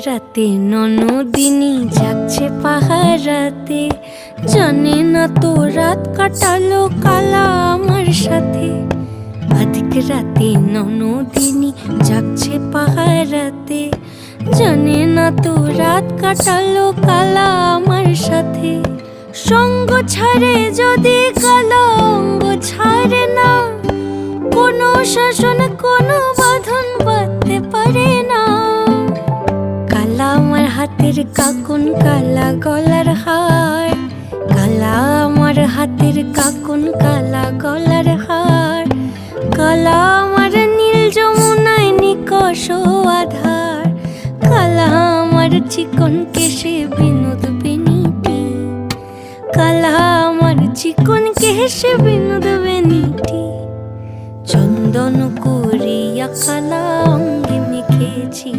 রাতে ননদিনী যাচ্ছে পাহারাতে, জানে না তো রাত কাটালো কালা আমার সাথে। আধিক রাতে ননদিনী যাচ্ছে পাহারাতে, জানে না তো রাত কাটালো কালা আমার সাথে। সঙ্গ ছাড়ে যদি কালা অঙ্গ ছাড়ে না, কোনো শাসন কোনো বাঁধন বাঁধতে পারে না। কালা আমার হাতের কাকুন কালা গলার হার, কালা আমার হাতের কাকুন কালা গলার হার। কালা আমার নীল যমুনায় নিকষ আধার, কালা আমার চিকন কেশে বিনোদ বেনিটি, কালা আমার চিকন কেশে বিনোদ বেনিটি। চন্দন করিয়া কালা অঙ্গে মেখেছি।